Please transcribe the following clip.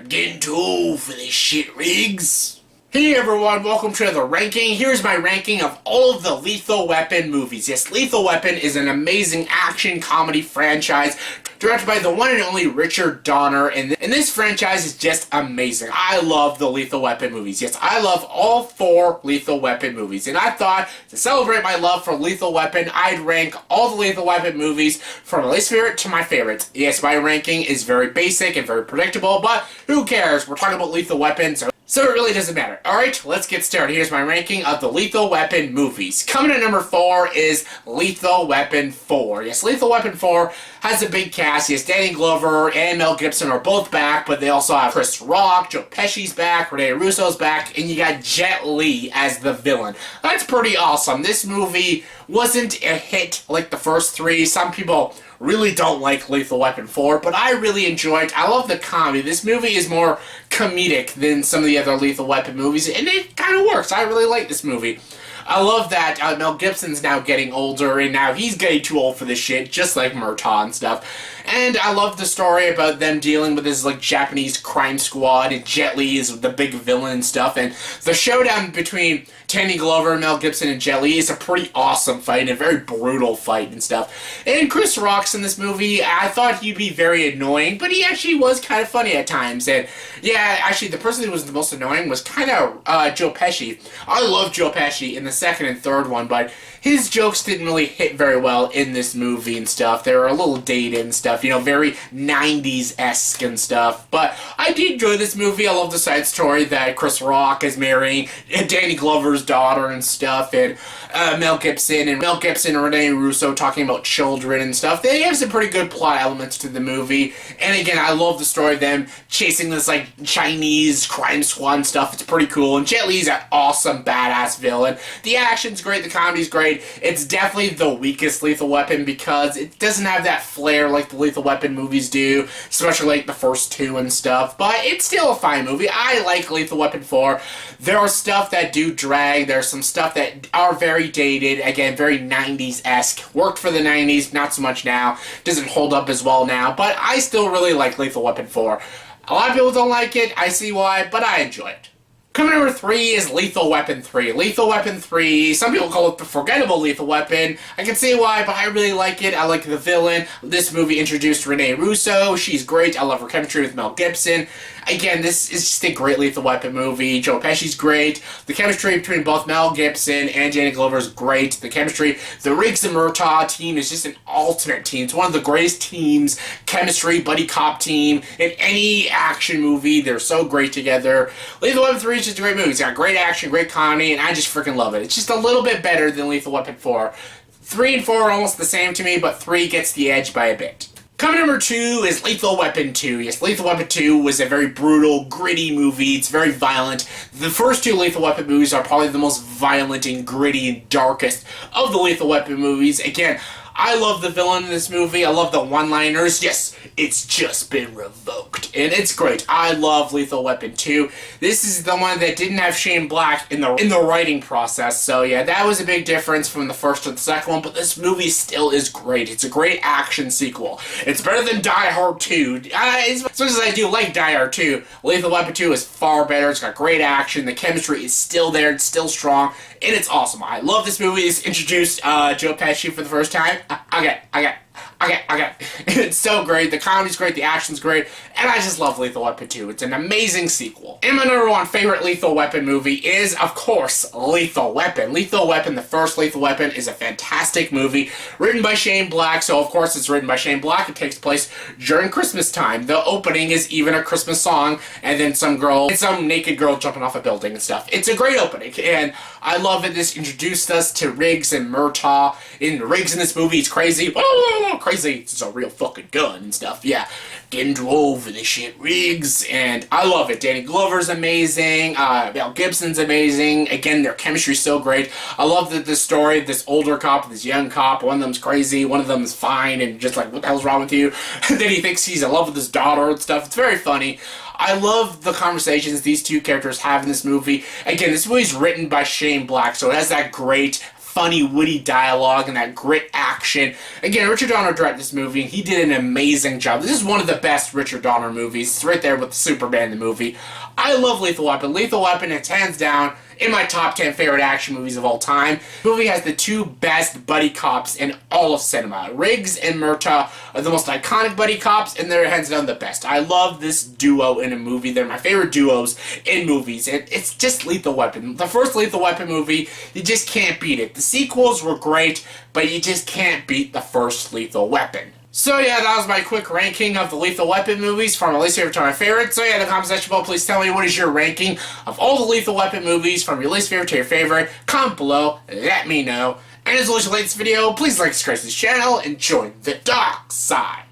Getting too old for this shit, Riggs. Hey everyone, welcome to the ranking. Here's my ranking of all of the Lethal Weapon movies. Yes, Lethal Weapon is an amazing action comedy franchise directed by the one and only Richard Donner, and this franchise is just amazing. I love the Lethal Weapon movies. Yes, I love all 4 Lethal Weapon movies, and I thought to celebrate my love for Lethal Weapon, I'd rank all the Lethal Weapon movies from my least favorite to my favorites. Yes, my ranking is very basic and very predictable, but who cares? We're talking about Lethal Weapon, so it really doesn't matter. Alright, let's get started. Here's my ranking of the Lethal Weapon movies. Coming at number 4 is Lethal Weapon 4. Yes, Lethal Weapon 4 has a big cast. Yes, Danny Glover and Mel Gibson are both back, but they also have Chris Rock, Joe Pesci's back, Rene Russo's back, and you got Jet Li as the villain. That's pretty awesome. This movie wasn't a hit like the first 3. Some people really don't like Lethal Weapon 4, but I really enjoyed it. I love the comedy. This movie is more comedic than some of the other Lethal Weapon movies, and it kind of works. I really like this movie. I love that Mel Gibson's now getting older, and now he's getting too old for this shit, just like Murtaugh and stuff. And I love the story about them dealing with this, like, Japanese crime squad, and Jet Li is the big villain and stuff, and the showdown between Danny Glover, Mel Gibson, and Jet Li is a pretty awesome fight, and a very brutal fight and stuff. And Chris Rock's in this movie. I thought he'd be very annoying, but he actually was kind of funny at times. And yeah, actually, the person who was the most annoying was kind of Joe Pesci. I love Joe Pesci in the second and third one, but his jokes didn't really hit very well in this movie and stuff. They were a little dated and stuff, you know, very 90s-esque and stuff. But I did enjoy this movie. I love the side story that Chris Rock is marrying Danny Glover's daughter and stuff, and Mel Gibson and Rene Russo talking about children and stuff. They have some pretty good plot elements to the movie. And again, I love the story of them chasing this, like, Chinese crime squad and stuff. It's pretty cool. And Jet Li's an awesome, badass villain. The action's great. The comedy's great. It's definitely the weakest Lethal Weapon because it doesn't have that flair like the Lethal Weapon movies do, especially like the first 2 and stuff. But it's still a fine movie. I like Lethal Weapon 4. There are stuff that do drag. There's some stuff that are very dated. Again, very 90s-esque. Worked for the 90s, not so much now. Doesn't hold up as well now. But I still really like Lethal Weapon 4. A lot of people don't like it. I see why, but I enjoy it. Coming number 3 is Lethal Weapon 3. Lethal Weapon 3, some people call it the forgettable Lethal Weapon. I can see why, but I really like it. I like the villain. This movie introduced Rene Russo. She's great. I love her chemistry with Mel Gibson. Again, this is just a great Lethal Weapon movie. Joe Pesci's great. The chemistry between both Mel Gibson and Danny Glover is great. The chemistry, the Riggs and Murtaugh team is just an ultimate team. It's one of the greatest teams, chemistry, buddy cop team in any action movie. They're so great together. Lethal Weapon 3 is just a great movie. It's got great action, great comedy, and I just freaking love it. It's just a little bit better than Lethal Weapon 4. 3 and 4 are almost the same to me, but 3 gets the edge by a bit. Coming number 2 is Lethal Weapon 2. Yes, Lethal Weapon 2 was a very brutal, gritty movie. It's very violent. The first 2 Lethal Weapon movies are probably the most violent and gritty and darkest of the Lethal Weapon movies. Again, I love the villain in this movie. I love the one-liners. Yes, it's just been revoked. And it's great. I love Lethal Weapon 2. This is the one that didn't have Shane Black in the writing process. So yeah, that was a big difference from the first to the second one. But this movie still is great. It's a great action sequel. It's better than Die Hard 2. As much as I do like Die Hard 2, Lethal Weapon 2 is far better. It's got great action. The chemistry is still there. It's still strong. And it's awesome. I love this movie. It's introduced Joe Pesci for the first time. Okay. It's so great. The comedy's great. The action's great. And I just love Lethal Weapon 2. It's an amazing sequel. And my number 1 favorite Lethal Weapon movie is, of course, Lethal Weapon. Lethal Weapon, the first Lethal Weapon, is a fantastic movie. Written by Shane Black. So, of course, it's written by Shane Black. It takes place during Christmas time. The opening is even a Christmas song. And then some naked girl jumping off a building and stuff. It's a great opening. And I love it. This introduced us to Riggs and Murtaugh. Riggs in this movie is crazy. Crazy. It's a real fucking gun and stuff. Yeah. Getting too old for this shit, Riggs. And I love it. Danny Glover's amazing. Mel Gibson's amazing. Again, their chemistry's so great. I love that the story of this older cop, this young cop. One of them's crazy. One of them's fine and just like, what the hell's wrong with you? And then he thinks he's in love with his daughter and stuff. It's very funny. I love the conversations these 2 characters have in this movie. Again, this movie's written by Shane Black, so it has that great funny, witty dialogue and that grit action. Again, Richard Donner directed this movie, and he did an amazing job. This is one of the best Richard Donner movies. It's right there with Superman, the movie. I love Lethal Weapon. Lethal Weapon, it's hands down in my top 10 favorite action movies of all time. The movie has the two best buddy cops in all of cinema. Riggs and Murtaugh are the most iconic buddy cops, and they're hands down the best. I love this duo in a movie. They're my favorite duos in movies. It's just Lethal Weapon. The first Lethal Weapon movie, you just can't beat it. The sequels were great, but you just can't beat the first Lethal Weapon. So yeah, that was my quick ranking of the Lethal Weapon movies from my least favorite to my favorite. So yeah, in the comment section below, please tell me what is your ranking of all the Lethal Weapon movies from your least favorite to your favorite. Comment below, let me know. And as always, if you like this video, please like and subscribe to this channel and join the dark side.